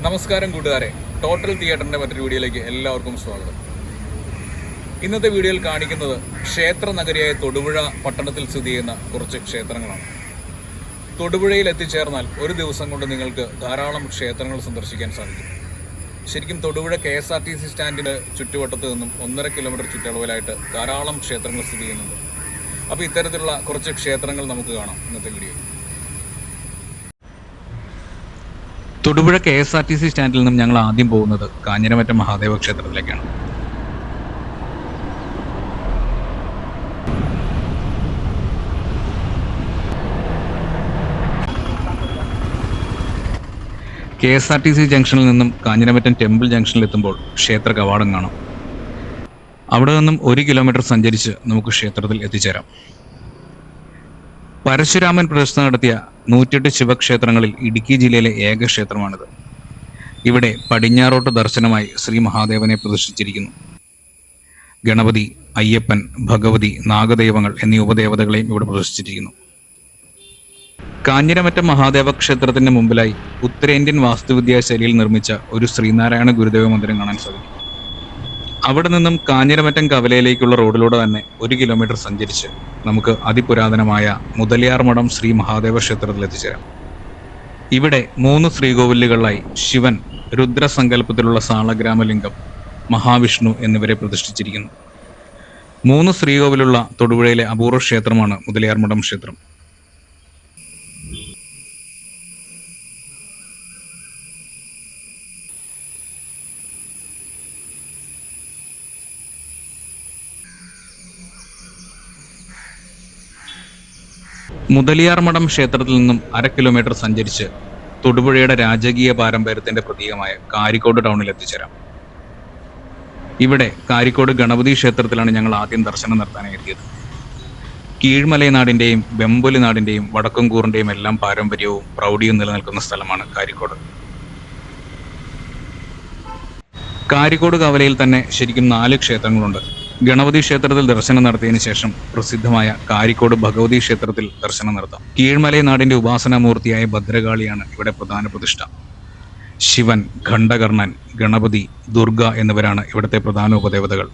നമസ്കാരം കൂട്ടുകാരെ, ടോട്ടൽ തിയേറ്ററിൻ്റെ മറ്റൊരു വീഡിയോയിലേക്ക് എല്ലാവർക്കും സ്വാഗതം. ഇന്നത്തെ വീഡിയോയിൽ കാണിക്കുന്നത് ക്ഷേത്ര നഗരിയായ തൊടുപുഴ പട്ടണത്തിൽ സ്ഥിതി ചെയ്യുന്ന കുറച്ച് ക്ഷേത്രങ്ങളാണ്. തൊടുപുഴയിൽ എത്തിച്ചേർന്നാൽ ഒരു ദിവസം കൊണ്ട് നിങ്ങൾക്ക് ധാരാളം ക്ഷേത്രങ്ങൾ സന്ദർശിക്കാൻ സാധിക്കും. ശരിക്കും തൊടുപുഴ KSRTC സ്റ്റാൻഡിൻ്റെ ചുറ്റുവട്ടത്ത് നിന്നും 1.5 കിലോമീറ്റർ ചുറ്റളവിലായിട്ട് ധാരാളം ക്ഷേത്രങ്ങൾ സ്ഥിതി ചെയ്യുന്നുണ്ട്. അപ്പോൾ ഇത്തരത്തിലുള്ള കുറച്ച് ക്ഷേത്രങ്ങൾ നമുക്ക് കാണാം ഇന്നത്തെ വീഡിയോയിൽ. തൊടുപുഴ KSRTC സ്റ്റാൻഡിൽ നിന്നും ഞങ്ങൾ ആദ്യം പോകുന്നത് കാഞ്ഞിരമറ്റം മഹാദേവ ക്ഷേത്രത്തിലേക്കാണ്. KSRTC ജംഗ്ഷനിൽ നിന്നും കാഞ്ഞിരമറ്റം ടെമ്പിൾ ജംഗ്ഷനിൽ എത്തുമ്പോൾ ക്ഷേത്ര കവാടം കാണാം. അവിടെ നിന്നും 1 കിലോമീറ്റർ സഞ്ചരിച്ച് നമുക്ക് ക്ഷേത്രത്തിൽ എത്തിച്ചേരാം. പരശുരാമൻ പ്രതിഷ്ഠ നടത്തിയ 108 ശിവക്ഷേത്രങ്ങളിൽ ഇടുക്കി ജില്ലയിലെ ഏക ക്ഷേത്രമാണിത്. ഇവിടെ പടിഞ്ഞാറോട്ട് ദർശനമായി ശ്രീ മഹാദേവനെ പ്രതിഷ്ഠിച്ചിരിക്കുന്നു. ഗണപതി, അയ്യപ്പൻ, ഭഗവതി, നാഗദൈവങ്ങൾ എന്നീ ഉപദേവതകളെയും ഇവിടെ പ്രതിഷ്ഠിച്ചിരിക്കുന്നു. കാഞ്ഞിരമറ്റം മഹാദേവ ക്ഷേത്രത്തിന്റെ മുമ്പിലായി ഉത്തരേന്ത്യൻ വാസ്തുവിദ്യാ ശൈലിയിൽ നിർമ്മിച്ച ഒരു ശ്രീനാരായണ ഗുരുദേവ മന്ദിരം കാണാൻ സാധിക്കും. അവിടെ നിന്നും കാഞ്ഞിരമറ്റം കവലയിലേക്കുള്ള റോഡിലൂടെ തന്നെ 1 കിലോമീറ്റർ സഞ്ചരിച്ച് നമുക്ക് അതിപുരാതനമായ മുതലിയാർമഠം ശ്രീ മഹാദേവ ക്ഷേത്രത്തിൽ എത്തിച്ചേരാം. ഇവിടെ 3 ശ്രീകോവിലുകളിലായി ശിവൻ, രുദ്രസങ്കല്പത്തിലുള്ള സാളഗ്രാമലിംഗം, മഹാവിഷ്ണു എന്നിവരെ പ്രതിഷ്ഠിച്ചിരിക്കുന്നു. 3 ശ്രീകോവിലുള്ള തൊടുപുഴയിലെ അപൂർവ ക്ഷേത്രമാണ് മുതലിയാർമഠം ക്ഷേത്രം. മുതലിയാർമഠം ക്ഷേത്രത്തിൽ നിന്നും 1/2 കിലോമീറ്റർ സഞ്ചരിച്ച് തൊടുപുഴയുടെ രാജകീയ പാരമ്പര്യത്തിന്റെ പ്രതീകമായ കാരിക്കോട് ടൗണിൽ എത്തിച്ചേരാം. ഇവിടെ കാരിക്കോട് ഗണപതി ക്ഷേത്രത്തിലാണ് ഞങ്ങൾ ആദ്യം ദർശനം നടത്താനായി എത്തിയത്. കീഴ്മലൈ നാടിന്റെയും വെമ്പൊലി നാടിന്റെയും വടക്കംകൂറിന്റെയും എല്ലാം പാരമ്പര്യവും പ്രൗഢിയും നിലനിൽക്കുന്ന സ്ഥലമാണ് കാരിക്കോട്. കാരിക്കോട് കവലയിൽ തന്നെ ശരിക്കും 4 ക്ഷേത്രങ്ങളുണ്ട്. ഗണപതി ക്ഷേത്രത്തിൽ ദർശനം നടത്തിയതിനു ശേഷം പ്രസിദ്ധമായ കാരിക്കോട് ഭഗവതി ക്ഷേത്രത്തിൽ ദർശനം നടത്താം. കീഴ്മലൈ നാടിന്റെ ഉപാസനാമൂർത്തിയായ ഭദ്രകാളിയാണ് ഇവിടെ പ്രധാന പ്രതിഷ്ഠ. ശിവൻ, ഖണ്ഡകർണൻ, ഗണപതി, ദുർഗ എന്നിവരാണ് ഇവിടുത്തെ പ്രധാന ഉപദേവതകൾ.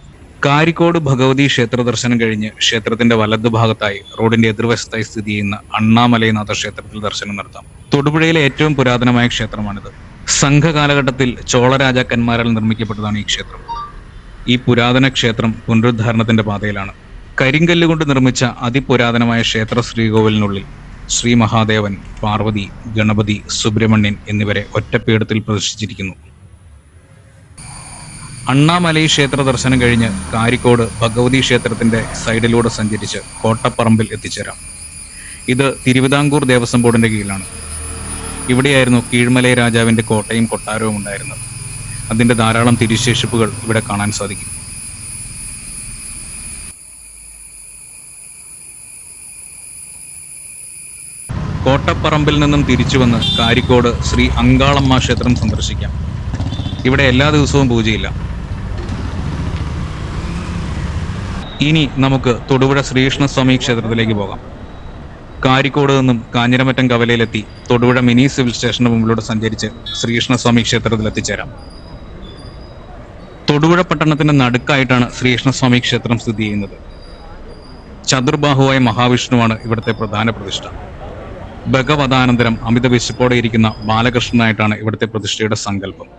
കാരിക്കോട് ഭഗവതി ക്ഷേത്ര ദർശനം കഴിഞ്ഞ് ക്ഷേത്രത്തിന്റെ വലതുഭാഗത്തായി റോഡിന്റെ എതിർവശത്തായി സ്ഥിതി ചെയ്യുന്ന അണ്ണാമലൈനാഥ ക്ഷേത്രത്തിൽ ദർശനം നടത്താം. തൊടുപുഴയിലെ ഏറ്റവും പുരാതനമായ ക്ഷേത്രമാണിത്. സംഘകാലഘട്ടത്തിൽ ചോള രാജാക്കന്മാരാൽ നിർമ്മിക്കപ്പെട്ടതാണ് ഈ ക്ഷേത്രം. ഈ പുരാതന ക്ഷേത്രം പുനരുദ്ധാരണത്തിന്റെ പാതയിലാണ്. കരിങ്കല്ലുകൊണ്ട് നിർമ്മിച്ച അതിപുരാതനമായ ക്ഷേത്ര ശ്രീകോവിലിനുള്ളിൽ ശ്രീ മഹാദേവൻ, പാർവതി, ഗണപതി, സുബ്രഹ്മണ്യൻ എന്നിവരെ ഒറ്റപ്പീഠത്തിൽ പ്രതിഷ്ഠിച്ചിരിക്കുന്നു. അണ്ണാമലൈ ക്ഷേത്ര ദർശനം കഴിഞ്ഞ് കാരിക്കോട് ഭഗവതി ക്ഷേത്രത്തിന്റെ സൈഡിലൂടെ സഞ്ചരിച്ച് കോട്ടപ്പറമ്പിൽ എത്തിച്ചേരാം. ഇത് തിരുവിതാംകൂർ ദേവസ്വം ബോർഡിന്റെ കീഴിലാണ്. ഇവിടെയായിരുന്നു കീഴ്മലൈ രാജാവിന്റെ കോട്ടയും കൊട്ടാരവും ഉണ്ടായിരുന്നത്. അതിന്റെ ധാരാളം തിരുശേഷിപ്പുകൾ ഇവിടെ കാണാൻ സാധിക്കും. കോട്ടപ്പറമ്പിൽ നിന്നും തിരിച്ചു വന്ന് കാരിക്കോട് ശ്രീ അങ്കാളമ്മ ക്ഷേത്രം സന്ദർശിക്കാം. ഇവിടെ എല്ലാ ദിവസവും പൂജയില്ല. ഇനി നമുക്ക് തൊടുപുഴ ശ്രീകൃഷ്ണസ്വാമി ക്ഷേത്രത്തിലേക്ക് പോകാം. കാരിക്കോട് നിന്നും കാഞ്ഞിരമറ്റം കവലയിലെത്തി തൊടുപുഴ മിനി സിവിൽ സ്റ്റേഷന് മുമ്പിലൂടെ സഞ്ചരിച്ച് ശ്രീകൃഷ്ണസ്വാമി ക്ഷേത്രത്തിൽ എത്തിച്ചേരാം. തൊടുപുഴ പട്ടണത്തിന്റെ നടുക്കായിട്ടാണ് ശ്രീകൃഷ്ണസ്വാമി ക്ഷേത്രം സ്ഥിതി ചെയ്യുന്നത്. ചതുർബാഹുവായ മഹാവിഷ്ണുവാണ് ഇവിടുത്തെ പ്രധാന പ്രതിഷ്ഠ. ഭഗവതാനന്തരം അമിത വിശപ്പോടെ ഇരിക്കുന്ന ബാലകൃഷ്ണനായിട്ടാണ് ഇവിടുത്തെ പ്രതിഷ്ഠയുടെ സങ്കല്പം.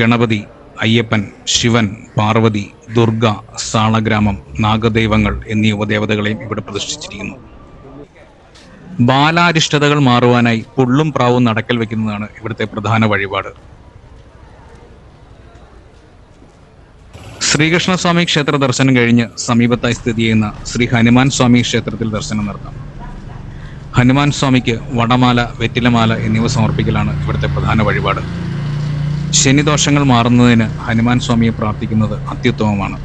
ഗണപതി, അയ്യപ്പൻ, ശിവൻ, പാർവതി, ദുർഗ, സാളഗ്രാമം, നാഗദൈവങ്ങൾ എന്നീ ഉപദേവതകളെയും ഇവിടെ പ്രതിഷ്ഠിച്ചിരിക്കുന്നു. ബാലാരിഷ്ടതകൾ മാറുവാനായി പുള്ളും പ്രാവും നടക്കൽ വെക്കുന്നതാണ് ഇവിടുത്തെ പ്രധാന വഴിപാട്. ശ്രീകൃഷ്ണസ്വാമി ക്ഷേത്ര ദർശനം കഴിഞ്ഞ് സമീപത്തായി സ്ഥിതി ചെയ്യുന്ന ശ്രീ ഹനുമാൻ സ്വാമി ക്ഷേത്രത്തിൽ ദർശനം നടത്താം. ഹനുമാൻ സ്വാമിക്ക് വടമാല, വെറ്റിലമാല എന്നിവ സമർപ്പിക്കലാണ് ഇവിടുത്തെ പ്രധാന വഴിപാട്. ശനിദോഷങ്ങൾ മാറുന്നതിന് ഹനുമാൻ സ്വാമിയെ പ്രാർത്ഥിക്കുന്നത് അത്യുത്തമമാണ്.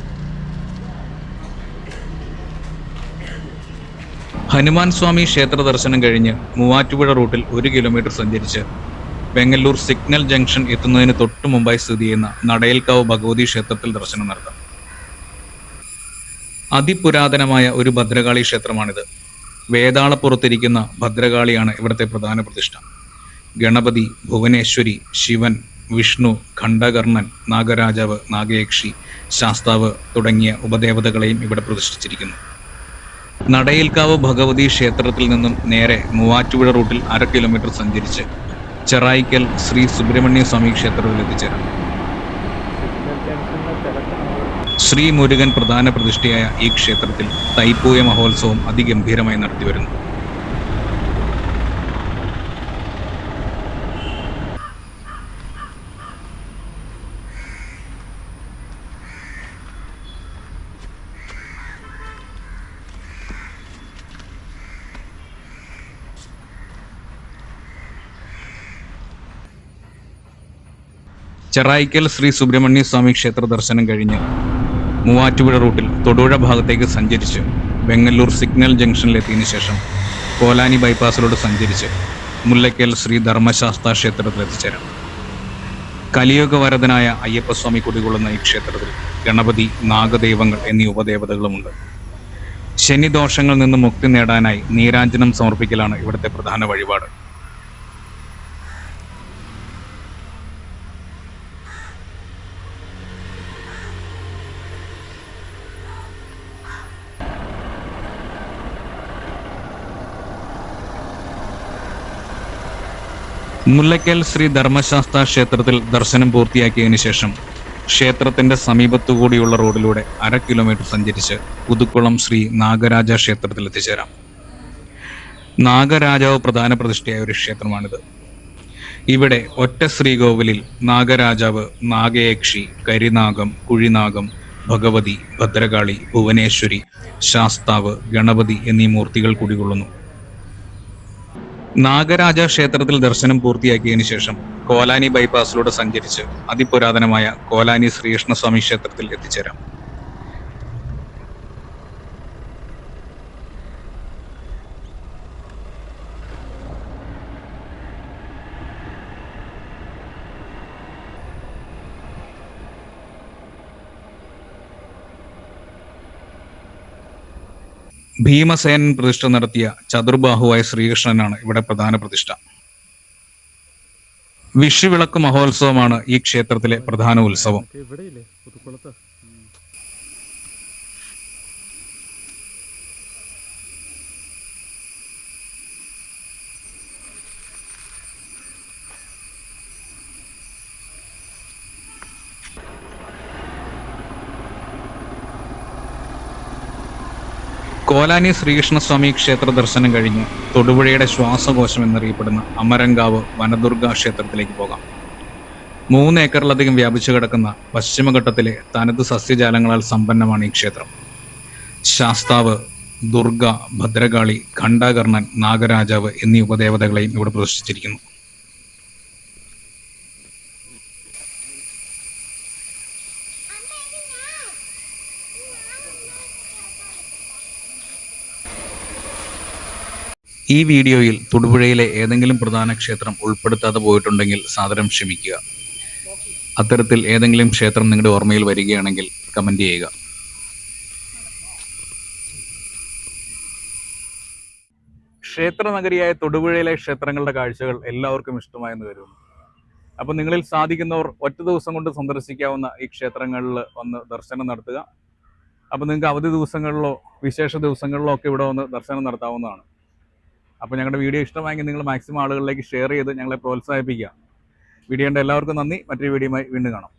ഹനുമാൻ സ്വാമി ക്ഷേത്ര ദർശനം കഴിഞ്ഞ് മൂവാറ്റുപുഴ റൂട്ടിൽ 1 കിലോമീറ്റർ സഞ്ചരിച്ച് വെങ്ങല്ലൂർ സിഗ്നൽ ജംഗ്ഷൻ എത്തുന്നതിന് തൊട്ടു മുമ്പായി സ്ഥിതി ചെയ്യുന്ന നടയൽക്കാവ് ഭഗവതി ക്ഷേത്രത്തിൽ ദർശനം നടത്താം. അതിപുരാതനമായ ഒരു ഭദ്രകാളി ക്ഷേത്രമാണിത്. വേതാളപ്പുറത്തിരിക്കുന്ന ഭദ്രകാളിയാണ് ഇവിടുത്തെ പ്രധാന പ്രതിഷ്ഠ. ഗണപതി, ഭുവനേശ്വരി, ശിവൻ, വിഷ്ണു, ഖണ്ഡകർണൻ, നാഗരാജാവ്, നാഗയക്ഷി, ശാസ്താവ് തുടങ്ങിയ ഉപദേവതകളെയും ഇവിടെ പ്രതിഷ്ഠിച്ചിരിക്കുന്നു. നടയിൽക്കാവ് ഭഗവതി ക്ഷേത്രത്തിൽ നിന്നും നേരെ മൂവാറ്റുപുഴ റൂട്ടിൽ 1/2 കിലോമീറ്റർ സഞ്ചരിച്ച് ചെറായിക്കൽ ശ്രീ സുബ്രഹ്മണ്യ സ്വാമി ക്ഷേത്രത്തിൽ എത്തിച്ചേരാം. ശ്രീ മുരുകൻ പ്രധാന പ്രതിഷ്ഠയായ ഈ ക്ഷേത്രത്തിൽ തൈപ്പൂയ മഹോത്സവം അതിഗംഭീരമായി നടത്തിവരുന്നു. ചെറായിക്കൽ ശ്രീ സുബ്രഹ്മണ്യ സ്വാമി ക്ഷേത്ര ദർശനം കഴിഞ്ഞ് മൂവാറ്റുപുഴ റൂട്ടിൽ തൊടുപുഴ ഭാഗത്തേക്ക് സഞ്ചരിച്ച് വെങ്ങല്ലൂർ സിഗ്നൽ ജംഗ്ഷനിലെത്തിയതിനു ശേഷം കോലാനി ബൈപ്പാസിലൂടെ സഞ്ചരിച്ച് മുല്ലയ്ക്കൽ ശ്രീ ധർമ്മശാസ്ത്ര ക്ഷേത്രത്തിൽ എത്തിച്ചേരാം. കലിയുഗവരദനായ അയ്യപ്പസ്വാമി കുടികൊള്ളുന്ന ഈ ക്ഷേത്രത്തിൽ ഗണപതി, നാഗദൈവങ്ങൾ എന്നീ ഉപദേവതകളുമുണ്ട്. ശനിദോഷങ്ങളിൽ നിന്ന് മുക്തി നേടാനായി നീരാഞ്ജനം സമർപ്പിക്കലാണ് ഇവിടുത്തെ പ്രധാന വഴിപാട്. മുല്ലയ്ക്കൽ ശ്രീ ധർമ്മശാസ്ത്ര ക്ഷേത്രത്തിൽ ദർശനം പൂർത്തിയാക്കിയതിനു ശേഷം ക്ഷേത്രത്തിന്റെ സമീപത്തുകൂടിയുള്ള റോഡിലൂടെ 1/2 കിലോമീറ്റർ സഞ്ചരിച്ച് പുതുക്കുളം ശ്രീ നാഗരാജ ക്ഷേത്രത്തിൽ എത്തിച്ചേരാം. നാഗരാജാവ് പ്രധാന പ്രതിഷ്ഠയായ ഒരു ക്ഷേത്രമാണിത്. ഇവിടെ ഒറ്റ ശ്രീകോവിലിൽ നാഗരാജാവ്, നാഗയക്ഷി, കരിനാഗം, കുഴിനാഗം, ഭഗവതി, ഭദ്രകാളി, ഭുവനേശ്വരി, ശാസ്താവ്, ഗണപതി എന്നീ മൂർത്തികൾ കുടികൊള്ളുന്നു. നാഗരാജ ക്ഷേത്രത്തിൽ ദർശനം പൂർത്തിയാക്കിയതിനു ശേഷം കോലാനി ബൈപ്പാസിലൂടെ സഞ്ചരിച്ച് അതിപുരാതനമായ കോലാനി ശ്രീകൃഷ്ണസ്വാമി ക്ഷേത്രത്തിൽ എത്തിച്ചേരാം. ഭീമസേനൻ പ്രതിഷ്ഠ നടത്തിയ ചതുർബാഹുവായ ശ്രീകൃഷ്ണനാണ് ഇവിടെ പ്രധാന പ്രതിഷ്ഠ. വിഷുവിളക്ക് മഹോത്സവമാണ് ഈ ക്ഷേത്രത്തിലെ പ്രധാന ഉത്സവം. കോലാനി ശ്രീകൃഷ്ണസ്വാമി ക്ഷേത്ര ദർശനം കഴിഞ്ഞ് തൊടുപുഴയുടെ ശ്വാസകോശം എന്നറിയപ്പെടുന്ന അമരങ്കാവ് വനദുർഗ ക്ഷേത്രത്തിലേക്ക് പോകാം. 3 ഏക്കറിലധികം വ്യാപിച്ചു കിടക്കുന്ന പശ്ചിമഘട്ടത്തിലെ തനത് സസ്യജാലങ്ങളാൽ സമ്പന്നമാണ് ഈ ക്ഷേത്രം. ശാസ്താവ്, ദുർഗ, ഭദ്രകാളി, ഖണ്ഡകർണൻ, നാഗരാജാവ് എന്നീ ഉപദേവതകളെയും ഇവിടെ പ്രതിഷ്ഠിച്ചിരിക്കുന്നു. ഈ വീഡിയോയിൽ തൊടുപുഴയിലെ ഏതെങ്കിലും പ്രധാന ക്ഷേത്രം ഉൾപ്പെടുത്താതെ പോയിട്ടുണ്ടെങ്കിൽ സാദരം ക്ഷമിക്കുക. അത്തരത്തിൽ ഏതെങ്കിലും ക്ഷേത്രം നിങ്ങളുടെ ഓർമ്മയിൽ വരികയാണെങ്കിൽ കമന്റ് ചെയ്യുക. ക്ഷേത്ര നഗരിയായ തൊടുപുഴയിലെ ക്ഷേത്രങ്ങളുടെ കാഴ്ചകൾ എല്ലാവർക്കും ഇഷ്ടമായെന്ന് കരുതുന്നു. അപ്പോൾ നിങ്ങളിൽ സാധിക്കുന്നവർ ഒറ്റ ദിവസം കൊണ്ട് സന്ദർശിക്കാവുന്ന ഈ ക്ഷേത്രങ്ങളിൽ വന്ന് ദർശനം നടത്തുക. അപ്പോൾ നിങ്ങൾക്ക് അവധി ദിവസങ്ങളിലോ വിശേഷ ദിവസങ്ങളിലോ ഒക്കെ ഇവിടെ വന്ന് ദർശനം നടത്താവുന്നതാണ്. അപ്പോൾ ഞങ്ങളുടെ വീഡിയോ ഇഷ്ടമായെങ്കിൽ നിങ്ങൾ മാക്സിമം ആളുകളിലേക്ക് ഷെയർ ചെയ്ത് ഞങ്ങളെ പ്രോത്സാഹിപ്പിക്കുക. വീഡിയോ കണ്ട എല്ലാവർക്കും നന്ദി. മറ്റൊരു വീഡിയോയുമായി വീണ്ടും കാണാം.